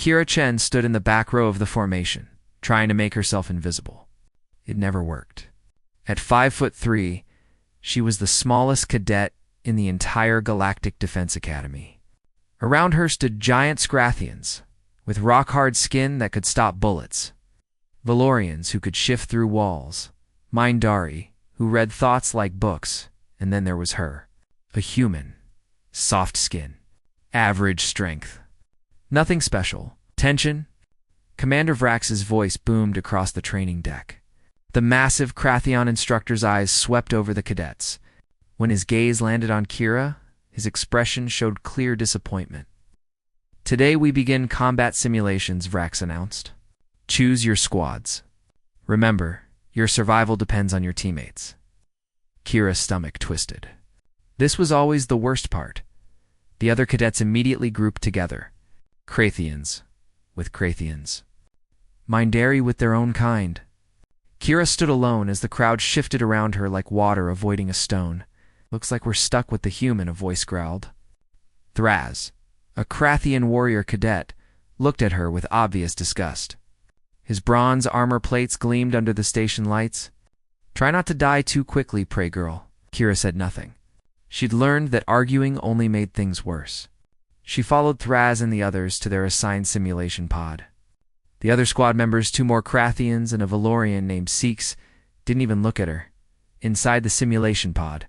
Kira Chen stood in the back row of the formation, trying to make herself invisible. It never worked. At 5'3", she was the smallest cadet in the entire Galactic Defense Academy. Around her stood giant Scrathians, with rock-hard skin that could stop bullets, Valorians who could shift through walls, Mindari, who read thoughts like books, and then there was her, a human, soft skin, average strength. Nothing special. Tension? Commander Vrax's voice boomed across the training deck. The massive Krathion instructor's eyes swept over the cadets. When his gaze landed on Kira, his expression showed clear disappointment. Today we begin combat simulations, Vrax announced. Choose your squads. Remember, your survival depends on your teammates. Kira's stomach twisted. This was always the worst part. The other cadets immediately grouped together. Krathians with Krathians. Mindari with their own kind. Kira stood alone as the crowd shifted around her like water avoiding a stone. Looks like we're stuck with the human, a voice growled. Thraz, a Krathian warrior cadet, looked at her with obvious disgust. His bronze armor plates gleamed under the station lights. Try not to die too quickly, pray girl. Kira said nothing. She'd learned that arguing only made things worse. She followed Thraz and the others to their assigned simulation pod. The other squad members, 2 more Krathians and a Valorian named Seeks, didn't even look at her. Inside the simulation pod,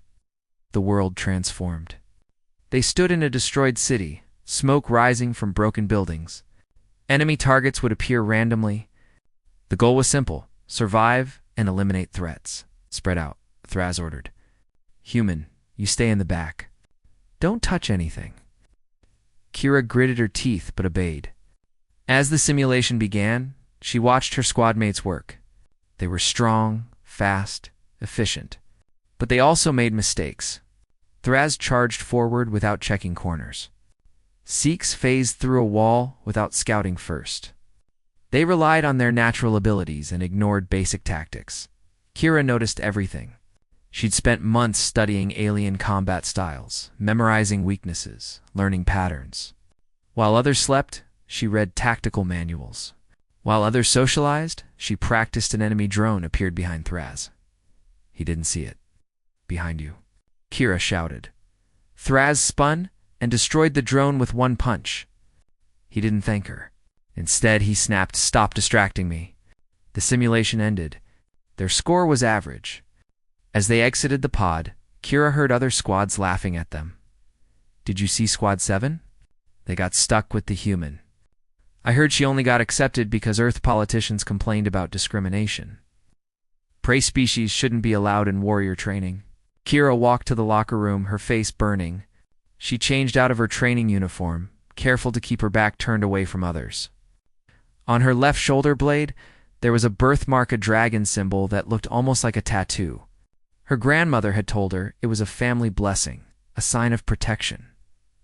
the world transformed. They stood in a destroyed city, smoke rising from broken buildings. Enemy targets would appear randomly. The goal was simple: survive and eliminate threats. Spread out, Thraz ordered. Human, you stay in the back. Don't touch anything. Kira gritted her teeth but obeyed. As the simulation began, she watched her squad mates work. They were strong, fast, efficient. But they also made mistakes. Thraz charged forward without checking corners. Seeks phased through a wall without scouting first. They relied on their natural abilities and ignored basic tactics. Kira noticed everything. She'd spent months studying alien combat styles, memorizing weaknesses, learning patterns. While others slept, she read tactical manuals. While others socialized, she practiced an enemy drone appeared behind Thraz. He didn't see it. Behind you, Kira shouted. Thraz spun and destroyed the drone with one punch. He didn't thank her. Instead, he snapped, "Stop distracting me." The simulation ended. Their score was average. As they exited the pod, Kira heard other squads laughing at them. Did you see Squad 7? They got stuck with the human. I heard she only got accepted because Earth politicians complained about discrimination. Prey species shouldn't be allowed in warrior training. Kira walked to the locker room, her face burning. She changed out of her training uniform, careful to keep her back turned away from others. On her left shoulder blade, there was a birthmark, a dragon symbol that looked almost like a tattoo. Her grandmother had told her it was a family blessing, a sign of protection.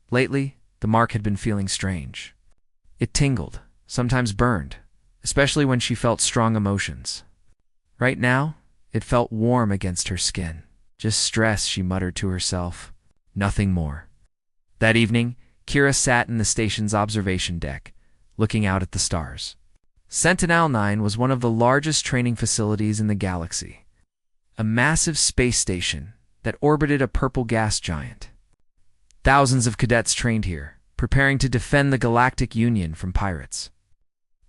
Lately, the mark had been feeling strange. It tingled, sometimes burned, especially when she felt strong emotions. Right now, it felt warm against her skin. Just stress, she muttered to herself. Nothing more. That evening, Kira sat in the station's observation deck, looking out at the stars. Sentinel-9 was one of the largest training facilities in the galaxy. A massive space station that orbited a purple gas giant. Thousands of cadets trained here, preparing to defend the Galactic Union from pirates,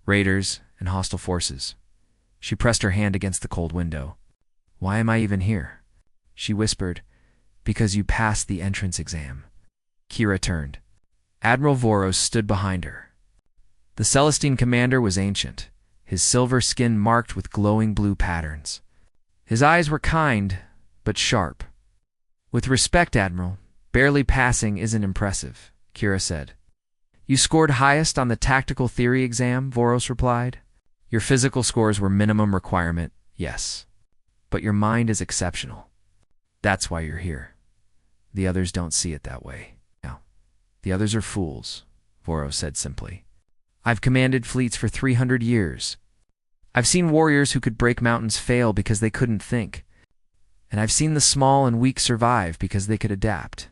raiders, and hostile forces. She pressed her hand against the cold window. Why am I even here? She whispered. Because you passed the entrance exam. Kira turned. Admiral Voros stood behind her. The Celestine commander was ancient, his silver skin marked with glowing blue patterns. His eyes were kind, but sharp. With respect, Admiral, barely passing isn't impressive, Kira said. You scored highest on the tactical theory exam, Voros replied. Your physical scores were minimum requirement, yes. But your mind is exceptional. That's why you're here. The others don't see it that way. Now, the others are fools, Voros said simply. I've commanded fleets for 300 years. I've seen warriors who could break mountains fail because they couldn't think. And I've seen the small and weak survive because they could adapt.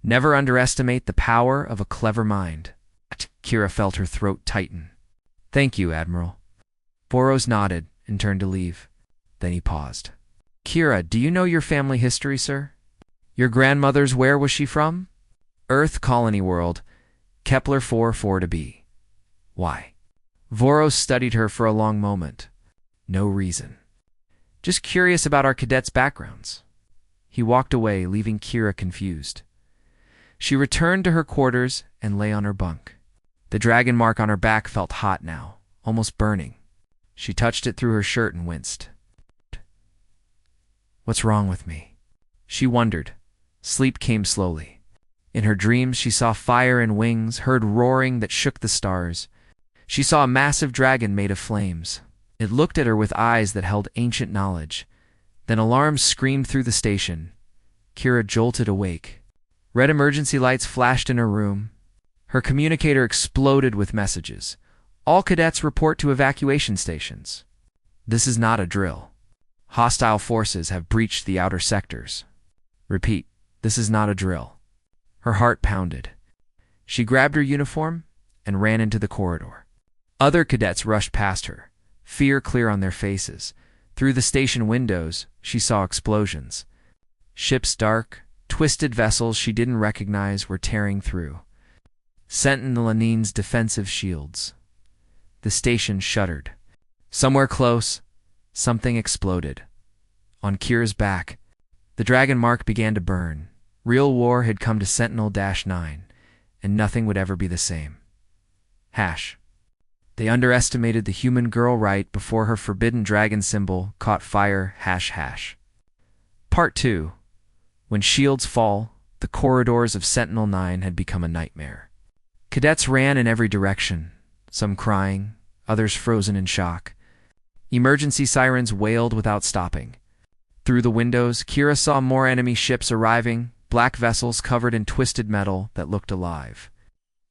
Never underestimate the power of a clever mind. Kira felt her throat tighten. "Thank you, Admiral." Voros nodded and turned to leave. Then he paused. "Kira, do you know your family history, sir? Your grandmother's, where was she from?" "Earth Colony World, Kepler 4 to B." "Why?" Voros studied her for a long moment. "No reason. Just curious about our cadets' backgrounds." He walked away, leaving Kira confused. She returned to her quarters and lay on her bunk. The dragon mark on her back felt hot now, almost burning. She touched it through her shirt and winced. "What's wrong with me?" she wondered. Sleep came slowly. In her dreams, she saw fire and wings, heard roaring that shook the stars. She saw a massive dragon made of flames. It looked at her with eyes that held ancient knowledge. Then alarms screamed through the station. Kira jolted awake. Red emergency lights flashed in her room. Her communicator exploded with messages. "All cadets report to evacuation stations. This is not a drill. Hostile forces have breached the outer sectors. Repeat, this is not a drill." Her heart pounded. She grabbed her uniform and ran into the corridor. Other cadets rushed past her, fear clear on their faces. Through the station windows, she saw explosions. Ships dark, twisted vessels she didn't recognize were tearing through. Sentinel-Lanine's defensive shields. The station shuddered. Somewhere close, something exploded. On Kira's back, the dragon mark began to burn. Real war had come to Sentinel-9, and nothing would ever be the same. Hash. They underestimated the human girl right before her forbidden dragon symbol caught fire. ##. Part 2. When shields fall, the corridors of Sentinel-9 had become a nightmare. Cadets ran in every direction, some crying, others frozen in shock. Emergency sirens wailed without stopping. Through the windows, Kira saw more enemy ships arriving, black vessels covered in twisted metal that looked alive.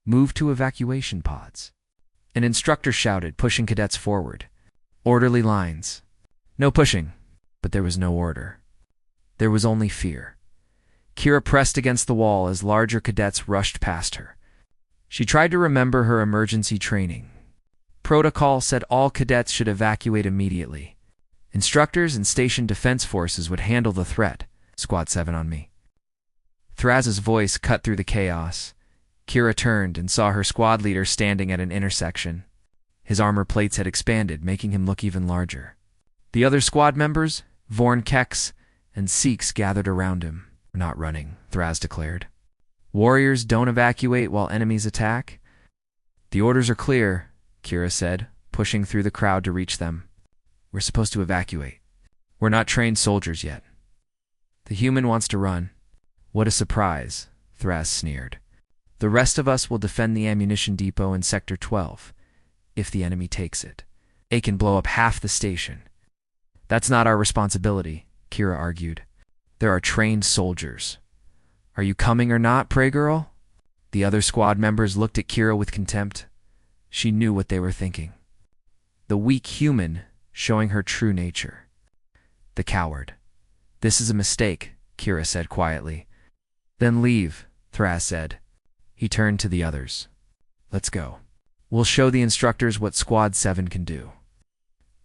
"Move to evacuation pods." An instructor shouted, pushing cadets forward. "Orderly lines." No pushing, but there was no order. There was only fear. Kira pressed against the wall as larger cadets rushed past her. She tried to remember her emergency training. Protocol said all cadets should evacuate immediately. Instructors and station defense forces would handle the threat. "Squad 7 on me." Thraz's voice cut through the chaos. Kira turned and saw her squad leader standing at an intersection. His armor plates had expanded, making him look even larger. The other squad members, Vorn Kex and Seeks, gathered around him. "We're not running," Thraz declared. "Warriors don't evacuate while enemies attack." "The orders are clear," Kira said, pushing through the crowd to reach them. "We're supposed to evacuate. We're not trained soldiers yet." "The human wants to run." "What a surprise," Thraz sneered. "The rest of us will defend the ammunition depot in Sector 12, if the enemy takes it. It can blow up half the station." "That's not our responsibility," Kira argued. "There are trained soldiers. Are you coming or not, Prey Girl?" The other squad members looked at Kira with contempt. She knew what they were thinking. The weak human showing her true nature. The coward. "This is a mistake," Kira said quietly. "Then leave," Thraz said. He turned to the others. "Let's go. We'll show the instructors what Squad 7 can do."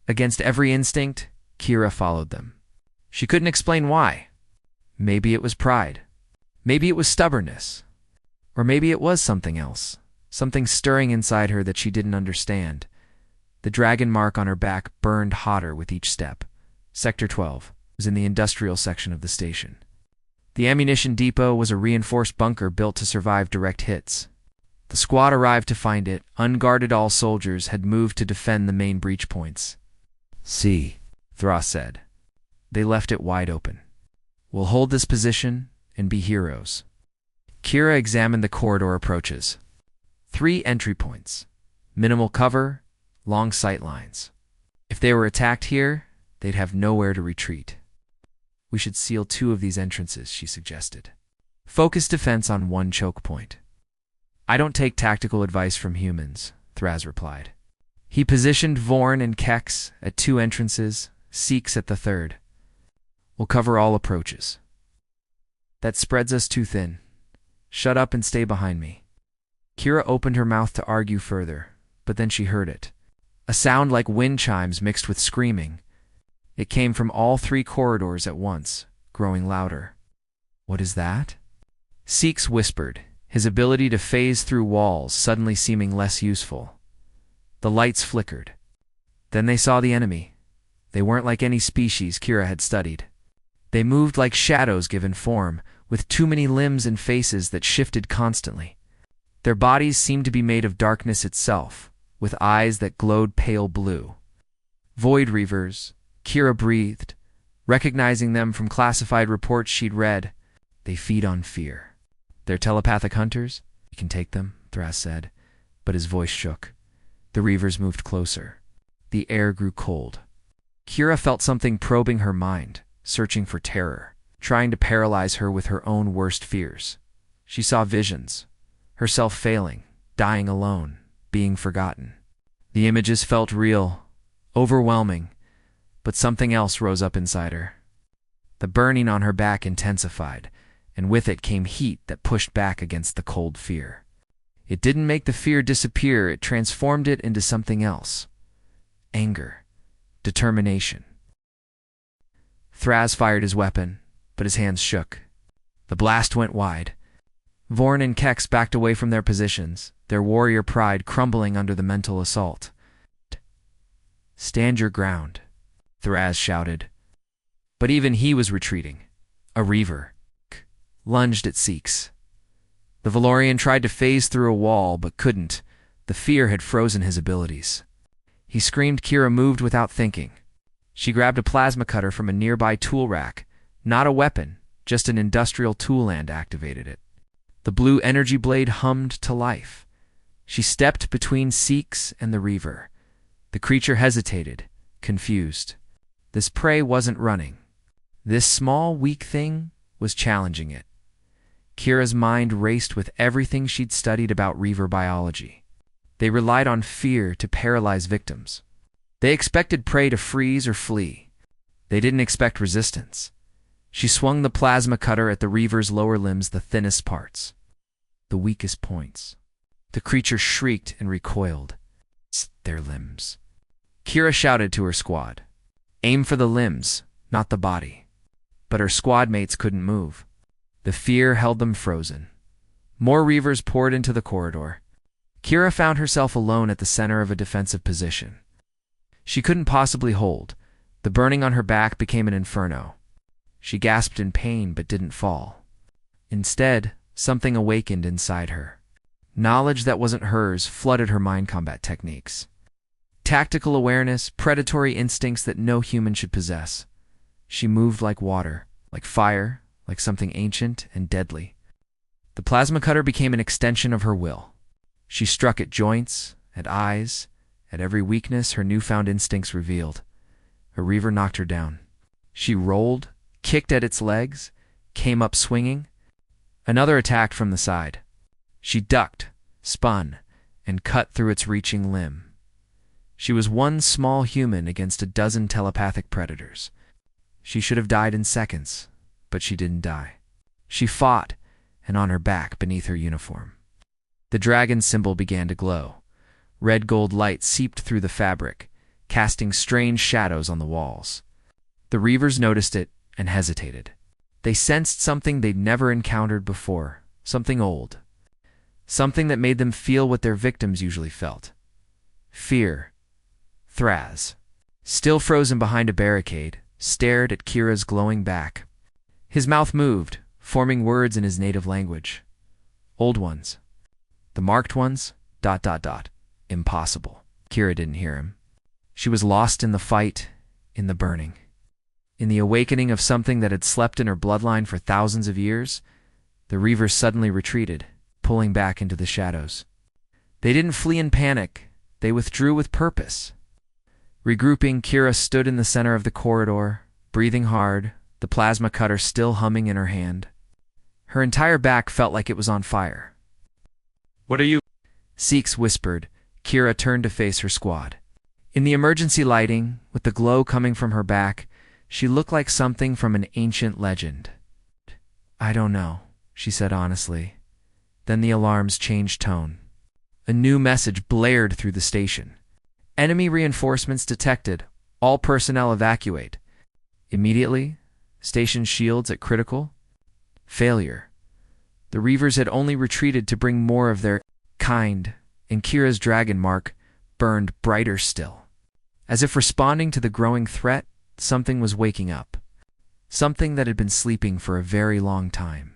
Against every instinct, Kira followed them. She couldn't explain why. Maybe it was pride. Maybe it was stubbornness. Or maybe it was something else. Something stirring inside her that she didn't understand. The dragon mark on her back burned hotter with each step. Sector 12 was in the industrial section of the station. The ammunition depot was a reinforced bunker built to survive direct hits. The squad arrived to find it. Unguarded all soldiers had moved to defend the main breach points. "See," Thras said. They left it wide open. "We'll hold this position and be heroes." Kira examined the corridor approaches. 3 entry points. Minimal cover, long sight lines. If they were attacked here, they'd have nowhere to retreat. "We should seal 2 of these entrances," she suggested. "Focus defense on 1 choke point." "I don't take tactical advice from humans," Thraz replied. He positioned Vorn and Kex at 2 entrances, Seeks at the 3rd. "We'll cover all approaches." "That spreads us too thin. Shut up and stay behind me." Kira opened her mouth to argue further, but then she heard it. A sound like wind chimes mixed with screaming. It came from all 3 corridors at once, growing louder. "What is that?" Seeks whispered, his ability to phase through walls suddenly seeming less useful. The lights flickered. Then they saw the enemy. They weren't like any species Kira had studied. They moved like shadows given form, with too many limbs and faces that shifted constantly. Their bodies seemed to be made of darkness itself, with eyes that glowed pale blue. Void Reavers, Kira breathed, recognizing them from classified reports she'd read. They feed on fear. "They're telepathic hunters? You can take them," Thras said, but his voice shook. The Reavers moved closer. The air grew cold. Kira felt something probing her mind, searching for terror, trying to paralyze her with her own worst fears. She saw visions, herself failing, dying alone, being forgotten. The images felt real, overwhelming, but something else rose up inside her. The burning on her back intensified, and with it came heat that pushed back against the cold fear. It didn't make the fear disappear, it transformed it into something else. Anger. Determination. Thras fired his weapon, but his hands shook. The blast went wide. Vorn and Kex backed away from their positions, their warrior pride crumbling under the mental assault. "Stand your ground," Thras shouted. But even he was retreating. A Reaver lunged at Seeks. The Valorian tried to phase through a wall, but couldn't. The fear had frozen his abilities. He screamed. Kira moved without thinking. She grabbed a plasma cutter from a nearby tool rack. Not a weapon, just an industrial tool, and activated it. The blue energy blade hummed to life. She stepped between Seeks and the Reaver. The creature hesitated, confused. This prey wasn't running. This small, weak thing was challenging it. Kira's mind raced with everything she'd studied about Reaver biology. They relied on fear to paralyze victims. They expected prey to freeze or flee. They didn't expect resistance. She swung the plasma cutter at the Reaver's lower limbs, the thinnest parts, the weakest points. The creature shrieked and recoiled. Their limbs. Kira shouted to her squad. Aim for the limbs, not the body. But her squad mates couldn't move. The fear held them frozen. More Reavers poured into the corridor. Kira found herself alone at the center of a defensive position. She couldn't possibly hold. The burning on her back became an inferno. She gasped in pain but didn't fall. Instead, something awakened inside her. Knowledge that wasn't hers flooded her mind combat techniques. Tactical awareness, predatory instincts that no human should possess. She moved like water, like fire, like something ancient and deadly. The plasma cutter became an extension of her will. She struck at joints, at eyes, at every weakness her newfound instincts revealed. A Reaver knocked her down. She rolled, kicked at its legs, came up swinging. Another attacked from the side. She ducked, spun, and cut through its reaching limb. She was one small human against a dozen telepathic predators. She should have died in seconds, but she didn't die. She fought, and on her back beneath her uniform. The dragon symbol began to glow. Red gold light seeped through the fabric, casting strange shadows on the walls. The Reavers noticed it and hesitated. They sensed something they'd never encountered before, something old. Something that made them feel what their victims usually felt. Fear. Thras, still frozen behind a barricade, stared at Kira's glowing back. His mouth moved, forming words in his native language. Old ones. The marked ones, ... Impossible. Kira didn't hear him. She was lost in the fight, in the burning. In the awakening of something that had slept in her bloodline for thousands of years. The Reavers suddenly retreated, pulling back into the shadows. They didn't flee in panic. They withdrew with purpose. Regrouping, Kira stood in the center of the corridor, breathing hard, the plasma cutter still humming in her hand. Her entire back felt like it was on fire. "What are you?" Seeks whispered. Kira turned to face her squad. In the emergency lighting, with the glow coming from her back, she looked like something from an ancient legend. "I don't know," she said honestly. Then the alarms changed tone. A new message blared through the station. Enemy reinforcements detected. All personnel evacuate. Immediately, station shields at critical. Failure. The Reavers had only retreated to bring more of their kind, and Kira's dragon mark burned brighter still. As if responding to the growing threat, something was waking up. Something that had been sleeping for a very long time.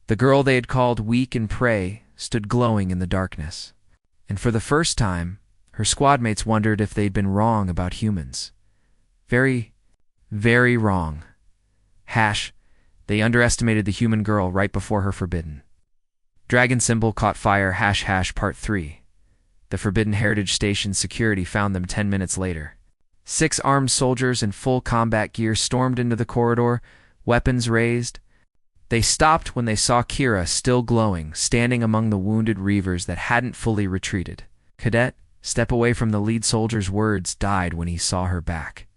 The girl they had called weak and prey stood glowing in the darkness. And for the first time, her squadmates wondered if they'd been wrong about humans. Very, very wrong. They underestimated the human girl right before her forbidden. Dragon symbol caught fire ## part 3. The Forbidden Heritage Station security found them 10 minutes later. 6 armed soldiers in full combat gear stormed into the corridor, weapons raised. They stopped when they saw Kira still glowing, standing among the wounded Reavers that hadn't fully retreated. Cadet, step away from the lead soldier's words died when he saw her back.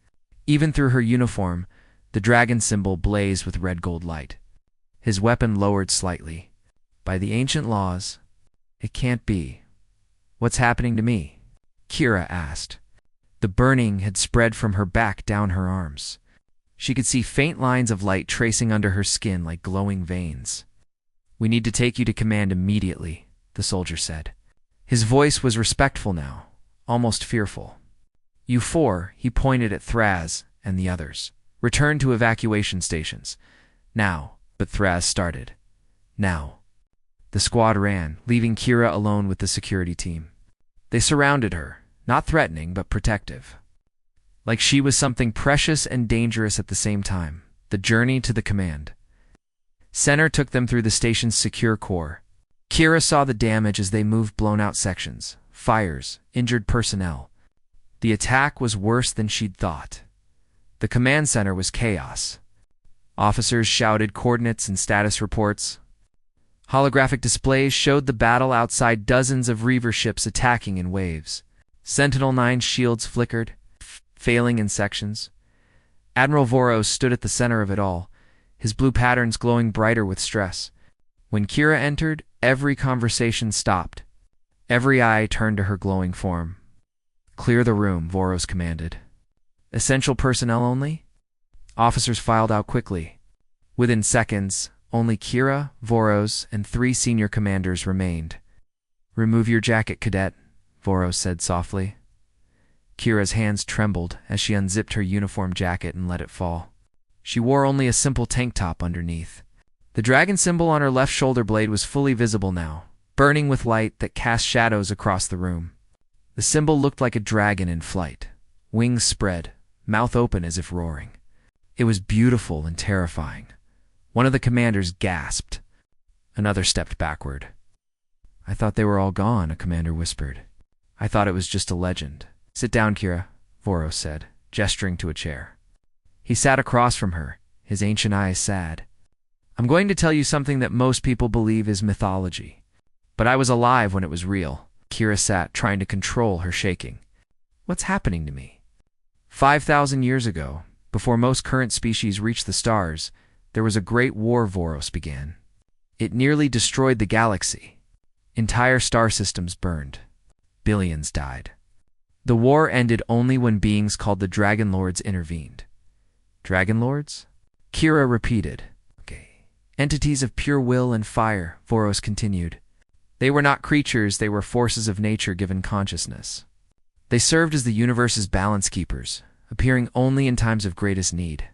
Even through her uniform, the dragon symbol blazed with red-gold light. His weapon lowered slightly. By the ancient laws, it can't be. What's happening to me? Kira asked. The burning had spread from her back down her arms. She could see faint lines of light tracing under her skin like glowing veins. We need to take you to command immediately, the soldier said. His voice was respectful now, almost fearful. You 4, he pointed at Thraz and the others. Return to evacuation stations. Now, but Thraz started. Now. The squad ran, leaving Kira alone with the security team. They surrounded her, not threatening but protective. Like she was something precious and dangerous at the same time. The journey to the command center took them through the station's secure core. Kira saw the damage as they moved blown-out sections, fires, injured personnel. The attack was worse than she'd thought. The command center was chaos. Officers shouted coordinates and status reports. Holographic displays showed the battle outside, dozens of Reaver ships attacking in waves. Sentinel-9 shields flickered, failing in sections. Admiral Voros stood at the center of it all, his blue patterns glowing brighter with stress. When Kira entered, every conversation stopped. Every eye turned to her glowing form. Clear the room, Voros commanded. Essential personnel only? Officers filed out quickly. Within seconds, only Kira, Voros, and 3 senior commanders remained. Remove your jacket, cadet, Voros said softly. Kira's hands trembled as she unzipped her uniform jacket and let it fall. She wore only a simple tank top underneath. The dragon symbol on her left shoulder blade was fully visible now, burning with light that cast shadows across the room. The symbol looked like a dragon in flight, wings spread, mouth open as if roaring. It was beautiful and terrifying. One of the commanders gasped. Another stepped backward. I thought they were all gone, a commander whispered. I thought it was just a legend. Sit down, Kira, Voros said, gesturing to a chair. He sat across from her, his ancient eyes sad. I'm going to tell you something that most people believe is mythology. But I was alive when it was real. Kira sat, trying to control her shaking. What's happening to me? 5,000 years ago, before most current species reached the stars, there was a great war Voros began. It nearly destroyed the galaxy. Entire star systems burned. Billions died. The war ended only when beings called the Dragon Lords intervened. Dragon Lords? Kira repeated. Okay. Entities of pure will and fire, Voros continued. They were not creatures, they were forces of nature given consciousness. They served as the universe's balance keepers, appearing only in times of greatest need.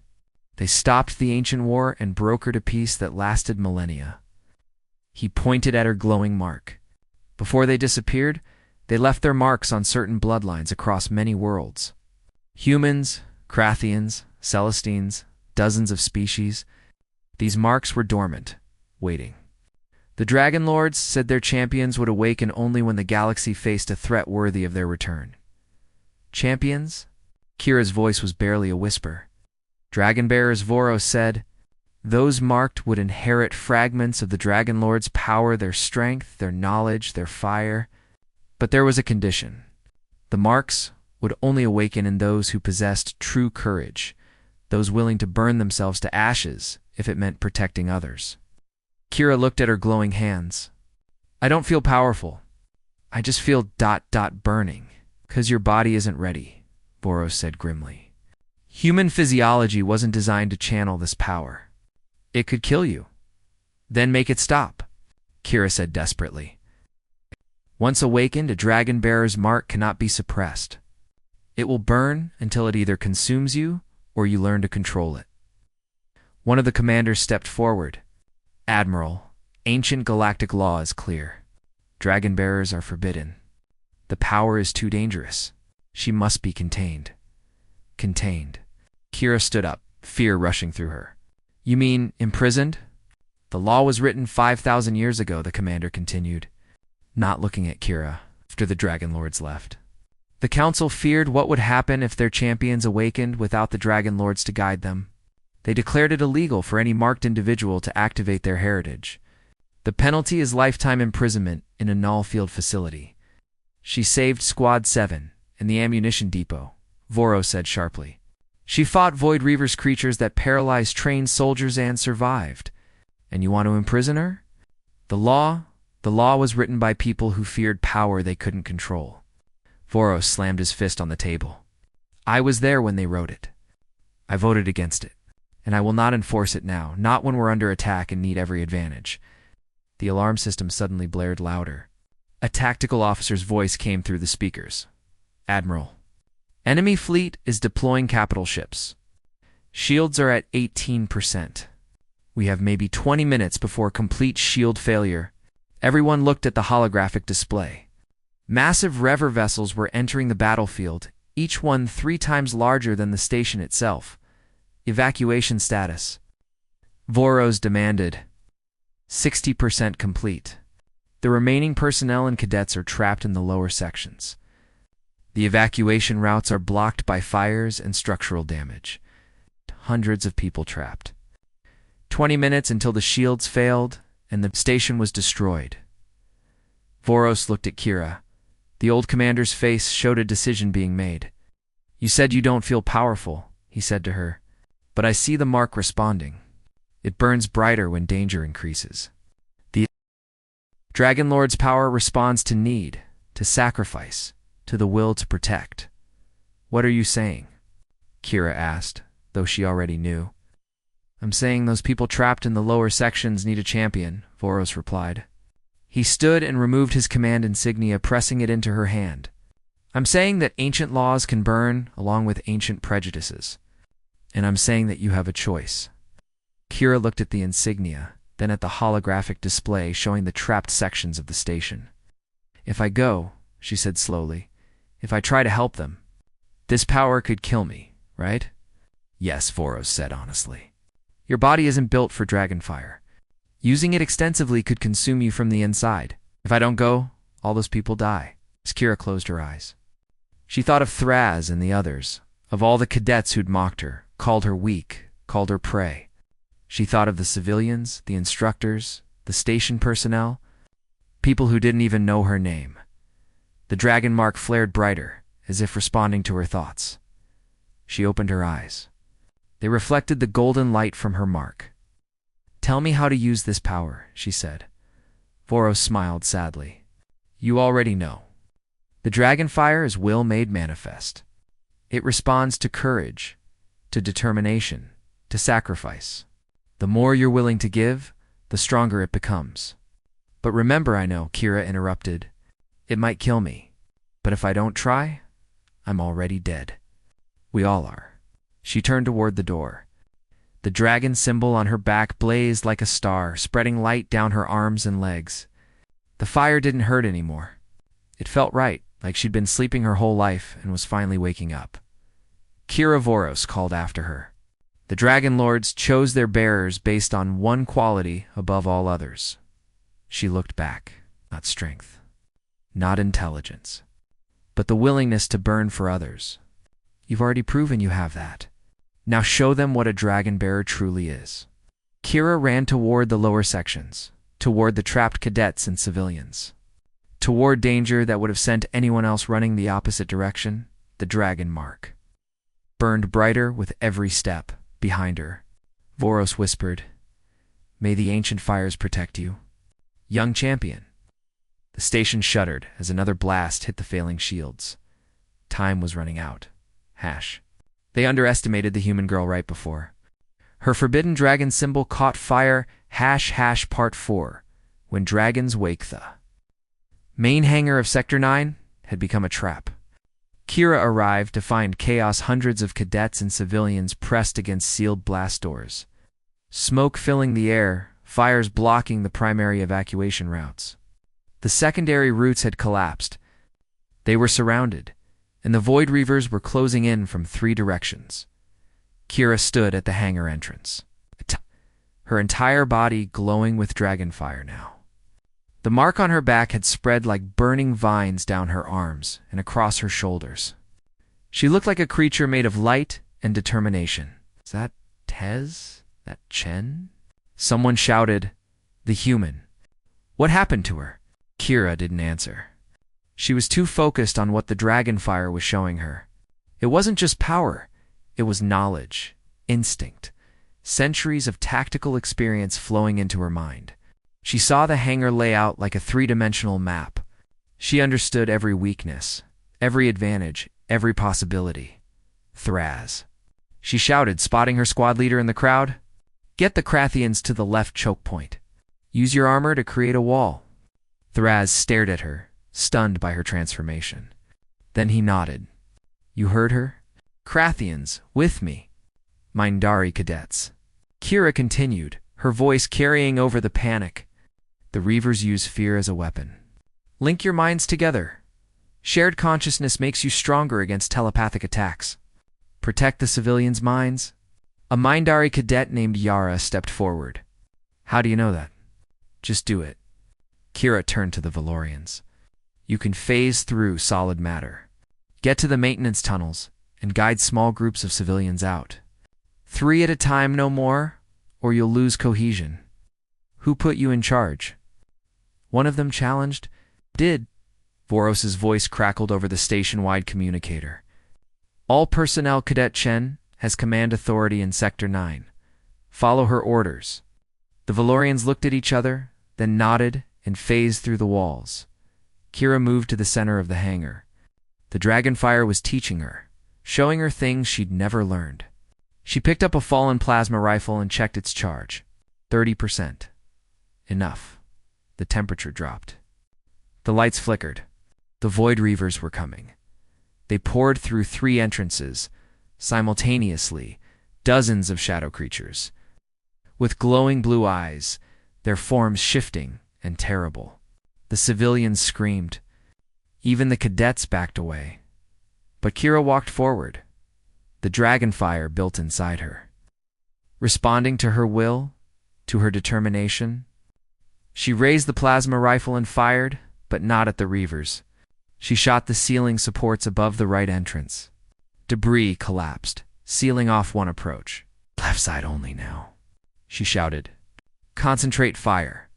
They stopped the ancient war and brokered a peace that lasted millennia. He pointed at her glowing mark. Before they disappeared, they left their marks on certain bloodlines across many worlds. Humans, Krathians, Celestines, dozens of species. These marks were dormant, waiting. The Dragon Lords said their champions would awaken only when the galaxy faced a threat worthy of their return. Champions? Kira's voice was barely a whisper. Dragon Bearers, Voros said. Those marked would inherit fragments of the Dragon Lord's power, their strength, their knowledge, their fire. But there was a condition. The marks would only awaken in those who possessed true courage, those willing to burn themselves to ashes if it meant protecting others. Kira looked at her glowing hands. I don't feel powerful. I just feel burning. 'Cause your body isn't ready, Voros said grimly. Human physiology wasn't designed to channel this power. It could kill you. Then make it stop, Kira said desperately. Once awakened, a dragon bearer's mark cannot be suppressed. It will burn until it either consumes you or you learn to control it. One of the commanders stepped forward. Admiral, ancient galactic law is clear. Dragon bearers are forbidden. The power is too dangerous. She must be contained. Contained. Kira stood up, fear rushing through her. You mean imprisoned? The law was written 5,000 years ago, the commander continued, not looking at Kira after the Dragon Lords left. The council feared what would happen if their champions awakened without the Dragon Lords to guide them. They declared it illegal for any marked individual to activate their heritage. The penalty is lifetime imprisonment in a null-field facility. She saved Squad 7 in the ammunition depot, Voros said sharply. She fought Void Reaver's creatures that paralyzed trained soldiers and survived. And you want to imprison her? The law was written by people who feared power they couldn't control. Voros slammed his fist on the table. I was there when they wrote it. I voted against it. And I will not enforce it now, not when we're under attack and need every advantage. The alarm system suddenly blared louder. A tactical officer's voice came through the speakers. Admiral, enemy fleet is deploying capital ships. Shields are at 18%. We have maybe 20 minutes before complete shield failure. Everyone looked at the holographic display. Massive rever vessels were entering the battlefield, each one 3 times larger than the station itself. Evacuation status. Voros demanded. 60% complete. The remaining personnel and cadets are trapped in the lower sections. The evacuation routes are blocked by fires and structural damage. Hundreds of people trapped. 20 minutes until the shields failed and the station was destroyed. Voros looked at Kira. The old commander's face showed a decision being made. You said you don't feel powerful, he said to her. But I see the mark responding. It burns brighter when danger increases. The Dragon Lord's power responds to need, to sacrifice, to the will to protect. What are you saying? Kira asked, though she already knew. I'm saying those people trapped in the lower sections need a champion, Voros replied. He stood and removed his command insignia, pressing it into her hand. I'm saying that ancient laws can burn along with ancient prejudices. And I'm saying that you have a choice. Kira looked at the insignia, then at the holographic display showing the trapped sections of the station. If I go, she said slowly, if I try to help them, this power could kill me, right? Yes, Voros said honestly. Your body isn't built for dragonfire. Using it extensively could consume you from the inside. If I don't go, all those people die. As Kira closed her eyes. She thought of Thraz and the others, of all the cadets who'd mocked her, called her weak, called her prey. She thought of the civilians, the instructors, the station personnel, people who didn't even know her name. The dragon mark flared brighter, as if responding to her thoughts. She opened her eyes. They reflected the golden light from her mark. Tell me how to use this power, she said. Voros smiled sadly. You already know. The dragonfire is will made manifest. It responds to courage, to determination, to sacrifice. The more you're willing to give, the stronger it becomes. But remember, I know, Kira interrupted, it might kill me. But if I don't try, I'm already dead. We all are. She turned toward the door. The dragon symbol on her back blazed like a star, spreading light down her arms and legs. The fire didn't hurt anymore. It felt right, like she'd been sleeping her whole life and was finally waking up. Kira Voros called after her. The Dragon Lords chose their bearers based on one quality above all others. She looked back. Not strength, not intelligence, but the willingness to burn for others. You've already proven you have that. Now show them what a dragon bearer truly is. Kira ran toward the lower sections, toward the trapped cadets and civilians. Toward danger that would have sent anyone else running the opposite direction, the dragon mark burned brighter with every step. Behind her, Voros whispered, May the ancient fires protect you. Young champion. The station shuddered as another blast hit the failing shields. Time was running out. They underestimated the human girl right before. Her forbidden dragon symbol caught fire. Part 4. When dragons wake. The main hangar of Sector 9 had become a trap. Kira arrived to find chaos, hundreds of cadets and civilians pressed against sealed blast doors. Smoke filling the air, fires blocking the primary evacuation routes. The secondary routes had collapsed. They were surrounded, and the Void Reavers were closing in from 3 directions. Kira stood at the hangar entrance, her entire body glowing with dragon fire now. The mark on her back had spread like burning vines down her arms and across her shoulders. She looked like a creature made of light and determination. Is that Tez? That Chen? Someone shouted, "The human." What happened to her? Kira didn't answer. She was too focused on what the dragon fire was showing her. It wasn't just power. It was knowledge, instinct, centuries of tactical experience flowing into her mind. She saw the hangar lay out like a 3-dimensional map. She understood every weakness, every advantage, every possibility. Thraz. She shouted, spotting her squad leader in the crowd. "Get the Krathians to the left choke point. Use your armor to create a wall." Thraz stared at her, stunned by her transformation. Then he nodded. "You heard her? Krathians, with me. Mindari cadets." Kira continued, her voice carrying over the panic. "The Reavers use fear as a weapon. Link your minds together. Shared consciousness makes you stronger against telepathic attacks. Protect the civilians' minds." A Mindari cadet named Yara stepped forward. "How do you know that?" "Just do it." Kira turned to the Valorians. "You can phase through solid matter. Get to the maintenance tunnels and guide small groups of civilians out. 3 at a time, no more, or you'll lose cohesion." "Who put you in charge?" one of them challenged. "Did." Voros's voice crackled over the station-wide communicator. "All personnel, Cadet Chen has command authority in Sector 9. Follow her orders." The Valorians looked at each other, then nodded and phased through the walls. Kira moved to the center of the hangar. The dragonfire was teaching her, showing her things she'd never learned. She picked up a fallen plasma rifle and checked its charge. 30%. Enough. The temperature dropped. The lights flickered. The Void Reavers were coming. They poured through 3 entrances. Simultaneously, dozens of shadow creatures. With glowing blue eyes, their forms shifting and terrible. The civilians screamed. Even the cadets backed away. But Kira walked forward. The dragonfire built inside her. Responding to her will, to her determination. She raised the plasma rifle and fired, but not at the Reavers. She shot the ceiling supports above the right entrance. Debris collapsed, sealing off one approach. "Left side only now," she shouted. "Concentrate fire."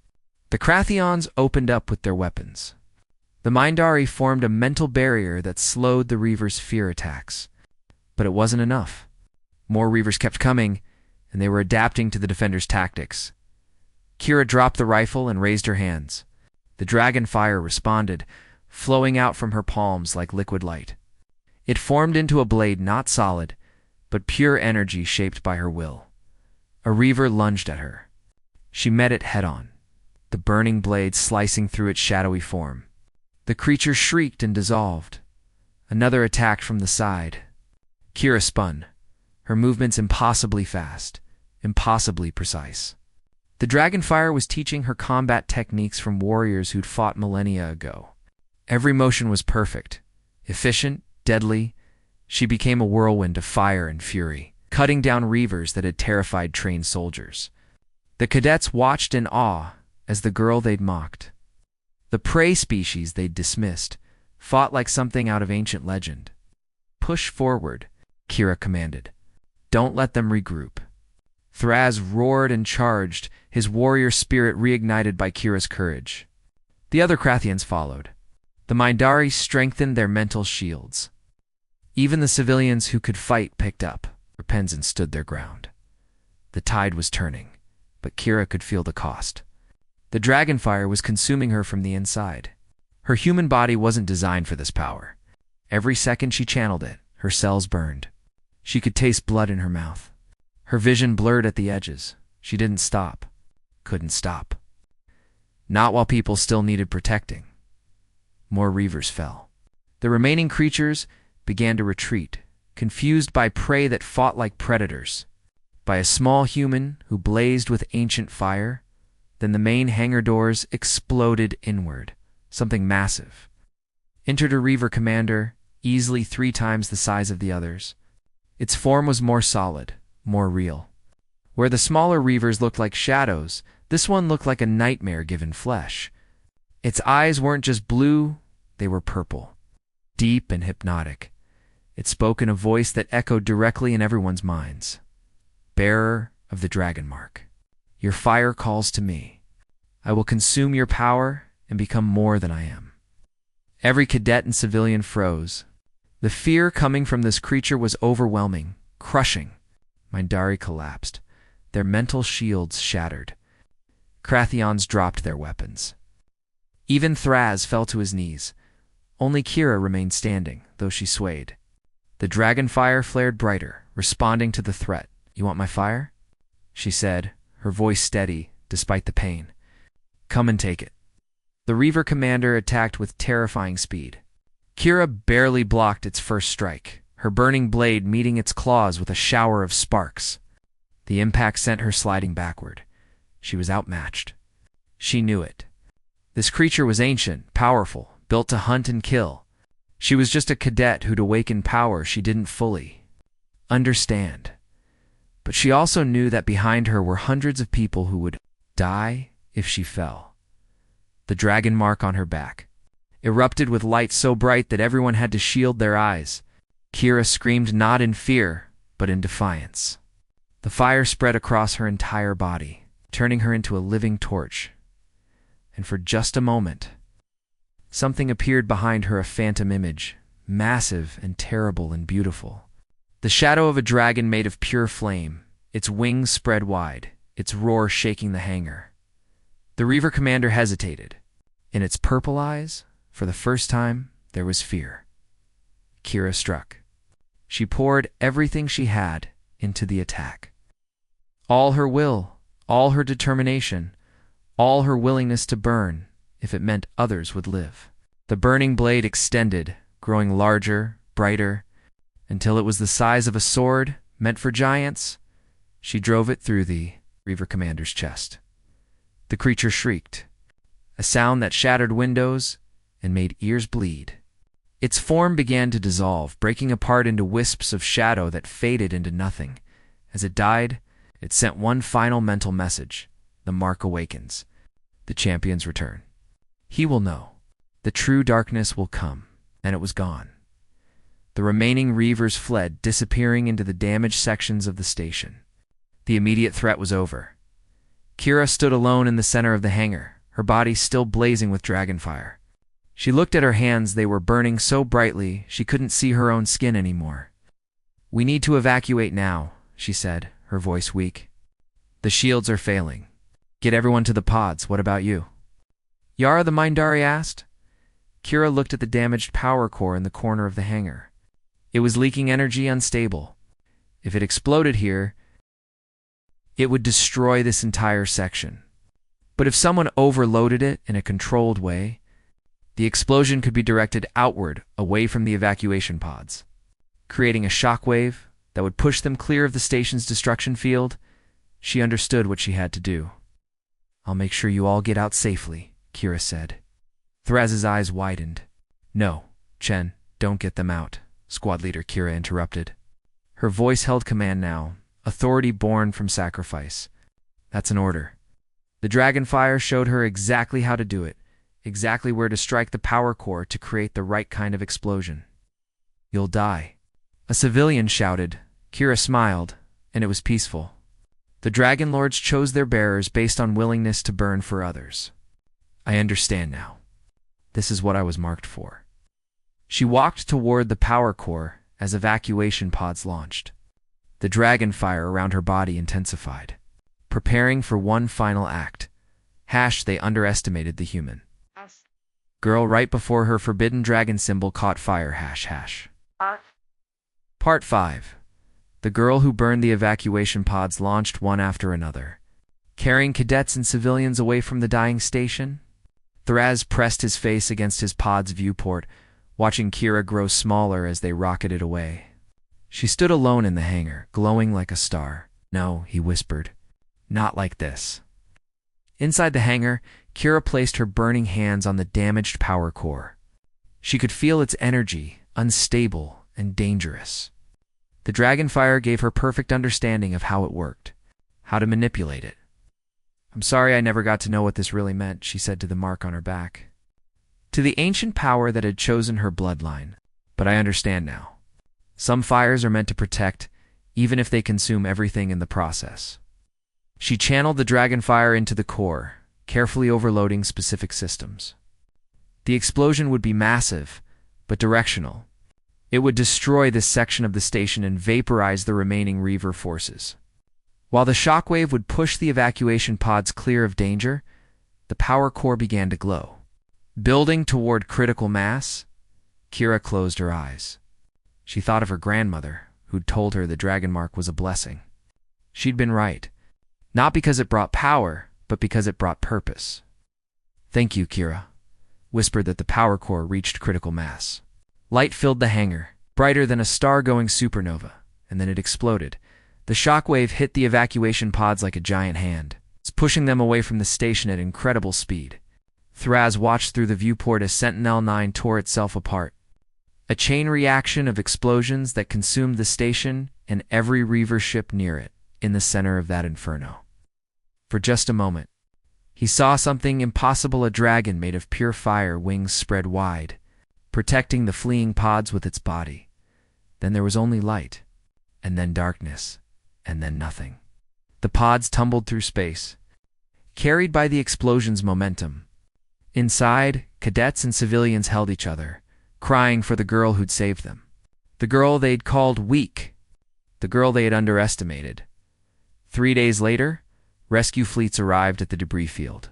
The Krathians opened up with their weapons. The Mindari formed a mental barrier that slowed the Reavers' fear attacks. But it wasn't enough. More Reavers kept coming, and they were adapting to the defenders' tactics. Kira dropped the rifle and raised her hands. The dragonfire responded, flowing out from her palms like liquid light. It formed into a blade not solid, but pure energy shaped by her will. A Reaver lunged at her. She met it head-on, the burning blade slicing through its shadowy form. The creature shrieked and dissolved. Another attacked from the side. Kira spun, her movements impossibly fast, impossibly precise. The dragonfire was teaching her combat techniques from warriors who'd fought millennia ago. Every motion was perfect, efficient, deadly. She became a whirlwind of fire and fury, cutting down Reavers that had terrified trained soldiers. The cadets watched in awe as the girl they'd mocked, the prey species they'd dismissed, fought like something out of ancient legend. "Push forward," Kira commanded. "Don't let them regroup." Thraz roared and charged, his warrior spirit reignited by Kira's courage. The other Krathians followed. The Mindari strengthened their mental shields. Even the civilians who could fight picked up. Rapunzel stood their ground. The tide was turning, but Kira could feel the cost. The dragonfire was consuming her from the inside. Her human body wasn't designed for this power. Every second she channeled it, her cells burned. She could taste blood in her mouth. Her vision blurred at the edges. She didn't stop. Couldn't stop. Not while people still needed protecting. More reavers fell. The remaining creatures began to retreat, confused by prey that fought like predators. By a small human who blazed with ancient fire, then the main hangar doors exploded inward, something massive. Entered a reaver commander, easily 3 times the size of the others. Its form was more solid, more real. Where the smaller reavers looked like shadows, this one looked like a nightmare given flesh. Its eyes weren't just blue, they were purple, deep and hypnotic. It spoke in a voice that echoed directly in everyone's minds. Bearer of the dragon mark, your fire calls to me. I will consume your power and become more than I am. Every cadet and civilian froze. The fear coming from this creature was overwhelming, crushing. Mindari collapsed. Their mental shields shattered. Krathions dropped their weapons. Even Thraz fell to his knees. Only Kira remained standing, though she swayed. The dragon fire flared brighter, responding to the threat. You want my fire? She said, her voice steady, despite the pain. Come and take it. The Reaver commander attacked with terrifying speed. Kira barely blocked its first strike, her burning blade meeting its claws with a shower of sparks. The impact sent her sliding backward. She was outmatched. She knew it. This creature was ancient, powerful, built to hunt and kill. She was just a cadet who'd awakened power she didn't fully understand. But she also knew that behind her were hundreds of people who would die if she fell. The dragon mark on her back erupted with light so bright that everyone had to shield their eyes. Kira screamed not in fear, but in defiance. The fire spread across her entire body, turning her into a living torch. And for just a moment, something appeared behind her, a phantom image, massive and terrible and beautiful. The shadow of a dragon made of pure flame, its wings spread wide, its roar shaking the hangar. The Reaver commander hesitated. In its purple eyes, for the first time, there was fear. Kira struck. She poured everything she had into the attack. All her will, all her determination, all her willingness to burn, if it meant others would live. The burning blade extended, growing larger, brighter, until it was the size of a sword meant for giants. She drove it through the Reaver commander's chest. The creature shrieked, a sound that shattered windows and made ears bleed. Its form began to dissolve, breaking apart into wisps of shadow that faded into nothing. As it died, it sent one final mental message. The mark awakens. The champions return. He will know. The true darkness will come. And it was gone. The remaining Reavers fled, disappearing into the damaged sections of the station. The immediate threat was over. Kira stood alone in the center of the hangar, her body still blazing with dragonfire. She looked at her hands. They were burning so brightly she couldn't see her own skin anymore. We need to evacuate now, she said, her voice weak. The shields are failing. Get everyone to the pods. What about you? Yara, the Mindari asked. Kira looked at the damaged power core in the corner of the hangar. It was leaking energy, unstable. If it exploded here, it would destroy this entire section. But if someone overloaded it in a controlled way, the explosion could be directed outward, away from the evacuation pods, creating a shockwave that would push them clear of the station's destruction field. She understood what she had to do. I'll make sure you all get out safely, Kira said. Thraz's eyes widened. No, Chen, don't get them out, squad leader Kira interrupted. Her voice held command now, authority born from sacrifice. That's an order. The dragonfire showed her exactly how to do it, exactly where to strike the power core to create the right kind of explosion. You'll die. A civilian shouted. Kira smiled, and it was peaceful. The Dragon Lords chose their bearers based on willingness to burn for others. I understand now. This is what I was marked for. She walked toward the power core as evacuation pods launched. The dragon fire around her body intensified. Preparing for one final act. They underestimated the human. Girl right before her forbidden dragon symbol caught fire #. Part 5. The girl who burned the evacuation pods launched one after another, carrying cadets and civilians away from the dying station. Thraz pressed his face against his pod's viewport, watching Kira grow smaller as they rocketed away. She stood alone in the hangar, glowing like a star. "No," he whispered. "Not like this." Inside the hangar, Kira placed her burning hands on the damaged power core. She could feel its energy, unstable and dangerous. The dragonfire gave her perfect understanding of how it worked, how to manipulate it. "I'm sorry I never got to know what this really meant," she said to the mark on her back. "To the ancient power that had chosen her bloodline. But I understand now. Some fires are meant to protect, even if they consume everything in the process." She channeled the dragonfire into the core, carefully overloading specific systems. The explosion would be massive, but directional. It would destroy this section of the station and vaporize the remaining Reaver forces. While the shockwave would push the evacuation pods clear of danger, the power core began to glow. Building toward critical mass, Kira closed her eyes. She thought of her grandmother, who'd told her the dragon mark was a blessing. She'd been right. Not because it brought power, but because it brought purpose. "Thank you, Kira," whispered that the power core reached critical mass. Light filled the hangar, brighter than a star-going supernova, and then it exploded. The shockwave hit the evacuation pods like a giant hand, pushing them away from the station at incredible speed. Thraz watched through the viewport as Sentinel-9 tore itself apart. A chain reaction of explosions that consumed the station and every Reaver ship near it, in the center of that inferno. For just a moment, he saw something impossible, a dragon made of pure fire, wings spread wide, protecting the fleeing pods with its body. Then there was only light, and then darkness, and then nothing. The pods tumbled through space, carried by the explosion's momentum. Inside, cadets and civilians held each other, crying for the girl who'd saved them. The girl they'd called weak. The girl they had underestimated. 3 days later, rescue fleets arrived at the debris field.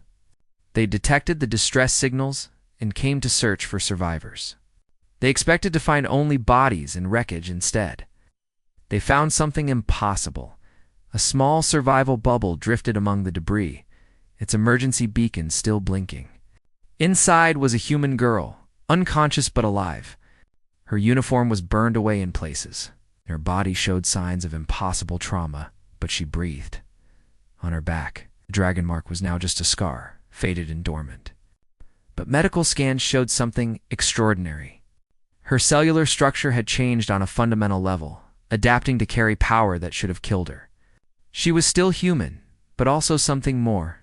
They detected the distress signals and came to search for survivors. They expected to find only bodies and wreckage instead. They found something impossible. A small survival bubble drifted among the debris, its emergency beacon still blinking. Inside was a human girl, unconscious but alive. Her uniform was burned away in places. Her body showed signs of impossible trauma, but she breathed. On her back, the dragon mark was now just a scar, faded and dormant. But medical scans showed something extraordinary. Her cellular structure had changed on a fundamental level, adapting to carry power that should have killed her. She was still human, but also something more.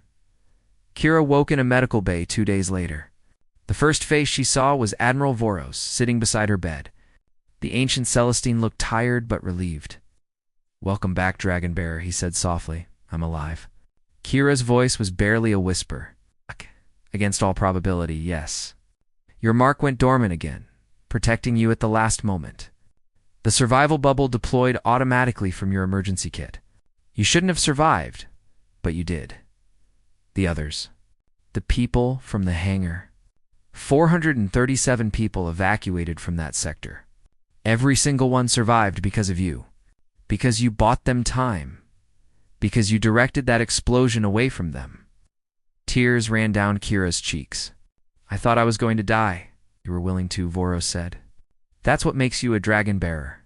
Kira woke in a medical bay 2 days later. The first face she saw was Admiral Voros, sitting beside her bed. The ancient Celestine looked tired but relieved. "Welcome back, Dragonbearer," he said softly. "I'm alive." Kira's voice was barely a whisper. "Against all probability, yes. Your mark went dormant again, protecting you at the last moment. The survival bubble deployed automatically from your emergency kit. You shouldn't have survived, but you did. The others. The people from the hangar. 437 people evacuated from that sector. Every single one survived because of you. Because you bought them time. Because you directed that explosion away from them." Tears ran down Kira's cheeks. "I thought I was going to die." "You were willing to," Voros said. "That's what makes you a dragon bearer.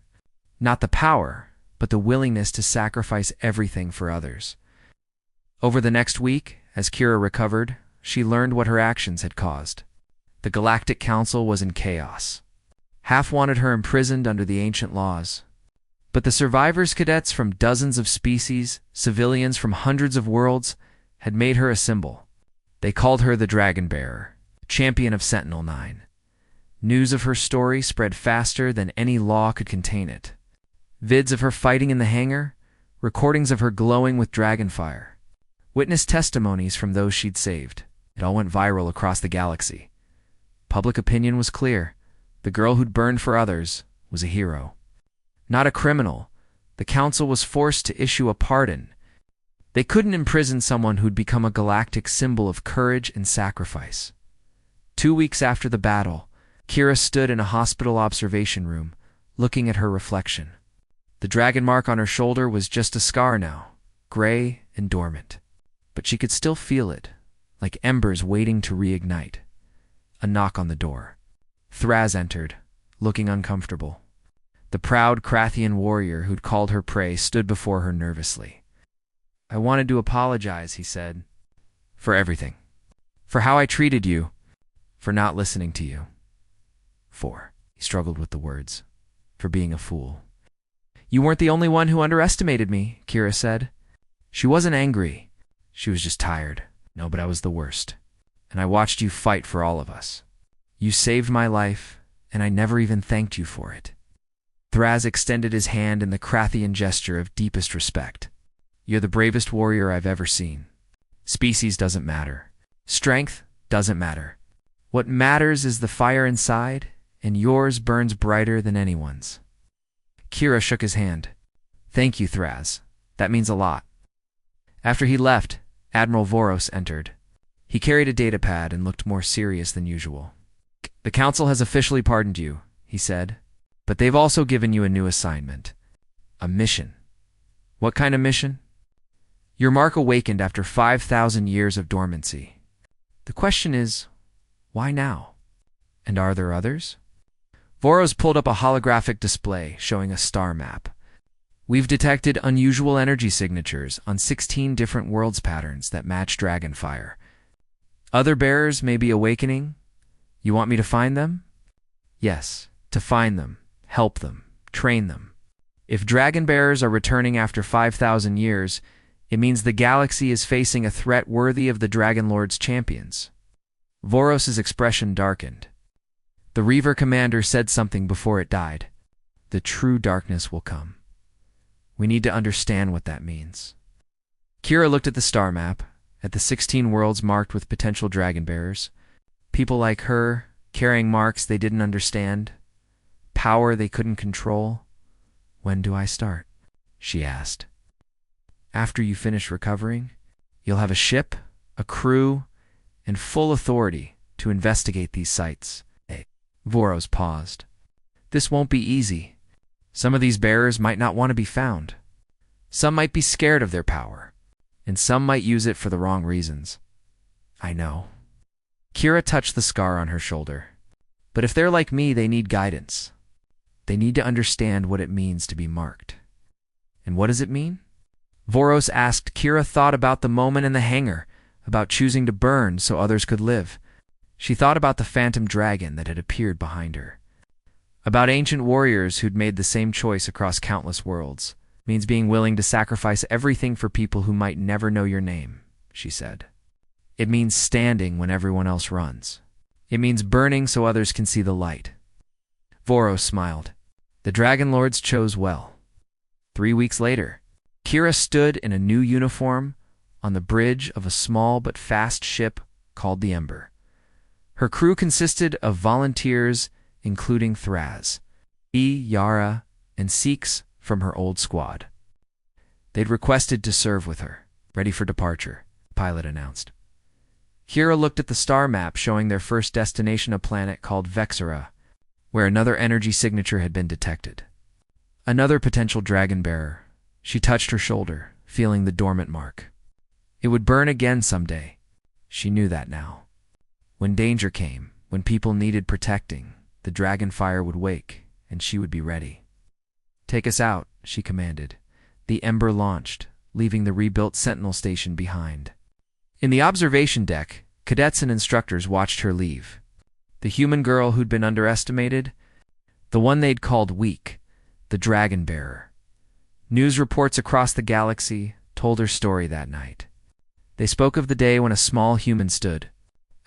Not the power, but the willingness to sacrifice everything for others." Over the next week, as Kira recovered, she learned what her actions had caused. The Galactic Council was in chaos. Half wanted her imprisoned under the ancient laws. But the survivors cadets from dozens of species, civilians from hundreds of worlds, had made her a symbol. They called her the Dragon Bearer, champion of Sentinel-9. News of her story spread faster than any law could contain it. Vids of her fighting in the hangar, recordings of her glowing with dragonfire, witness testimonies from those she'd saved. It all went viral across the galaxy. Public opinion was clear. The girl who'd burned for others was a hero. Not a criminal. The council was forced to issue a pardon. They couldn't imprison someone who'd become a galactic symbol of courage and sacrifice. 2 weeks after the battle, Kira stood in a hospital observation room, looking at her reflection. The dragon mark on her shoulder was just a scar now, gray and dormant. But she could still feel it, like embers waiting to reignite. A knock on the door. Thraz entered, looking uncomfortable. The proud Krathian warrior who'd called her prey stood before her nervously. "I wanted to apologize," he said. "For everything. For how I treated you. For not listening to you. He struggled with the words. For being a fool." "You weren't the only one who underestimated me," Kira said. She wasn't angry. She was just tired. "No, but I was the worst. And I watched you fight for all of us. You saved my life, and I never even thanked you for it." Thraz extended his hand in the Krathian gesture of deepest respect. "You're the bravest warrior I've ever seen. Species doesn't matter. Strength doesn't matter. What matters is the fire inside, and yours burns brighter than anyone's." Kira shook his hand. "Thank you, Thraz. That means a lot." After he left, Admiral Voros entered. He carried a datapad and looked more serious than usual. "The Council has officially pardoned you," he said, "but they've also given you a new assignment. A mission." "What kind of mission?" "Your mark awakened after 5,000 years of dormancy. The question is, why now? And are there others?" Voros pulled up a holographic display showing a star map. "We've detected unusual energy signatures on 16 different worlds patterns that match dragonfire. Other bearers may be awakening. You want me to find them?" "Yes, to find them, help them, train them. If dragon bearers are returning after 5,000 years, it means the galaxy is facing a threat worthy of the Dragon Lord's champions." Voros's expression darkened. The Reaver commander said something before it died. "The true darkness will come. We need to understand what that means." Kira looked at the star map, at the 16 worlds marked with potential dragon bearers. People like her, carrying marks they didn't understand, power they couldn't control. "When do I start?" she asked. "After you finish recovering, you'll have a ship, a crew, and full authority to investigate these sites." Voros paused. "This won't be easy. Some of these bearers might not want to be found. Some might be scared of their power, and some might use it for the wrong reasons." "I know." Kira touched the scar on her shoulder. "But if they're like me, they need guidance. They need to understand what it means to be marked." "And what does it mean?" Voros asked. Kira thought about the moment in the hangar, about choosing to burn so others could live. She thought about the phantom dragon that had appeared behind her. About ancient warriors who'd made the same choice across countless worlds. "It means being willing to sacrifice everything for people who might never know your name," she said. "It means standing when everyone else runs. It means burning so others can see the light." Voros smiled. The Dragon Lords chose well. 3 weeks later, Kira stood in a new uniform on the bridge of a small but fast ship called the Ember. Her crew consisted of volunteers, including Thraz, Yara, and Sikhs from her old squad. They'd requested to serve with her. "Ready for departure," the pilot announced. Kira looked at the star map showing their first destination, a planet called Vexera, where another energy signature had been detected. Another potential dragon bearer. She touched her shoulder, feeling the dormant mark. It would burn again someday. She knew that now. When danger came, when people needed protecting, the dragon fire would wake, and she would be ready. "Take us out," she commanded. The Ember launched, leaving the rebuilt Sentinel station behind. In the observation deck, cadets and instructors watched her leave. The human girl who'd been underestimated, the one they'd called weak, the dragon bearer. News reports across the galaxy told her story that night. They spoke of the day when a small human stood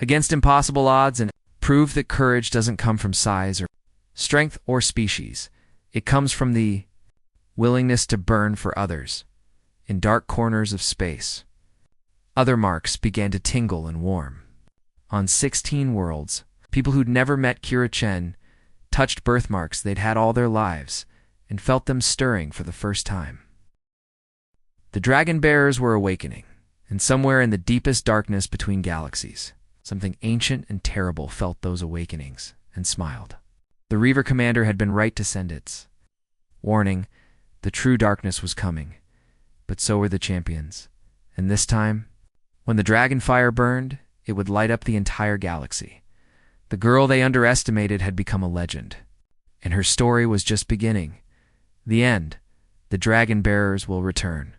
against impossible odds and proved that courage doesn't come from size or strength or species. It comes from the willingness to burn for others in dark corners of space. Other marks began to tingle and warm. On 16 worlds, people who'd never met Kira Chen touched birthmarks they'd had all their lives and felt them stirring for the first time. The dragon bearers were awakening, and somewhere in the deepest darkness between galaxies, Something ancient and terrible felt those awakenings and smiled. The Reaver commander had been right to send its warning. The true darkness was coming, but so were the champions. And this time, when the dragon fire burned, it would light up the entire galaxy. The girl they underestimated had become a legend, and her story was just beginning. The end. The dragon bearers will return.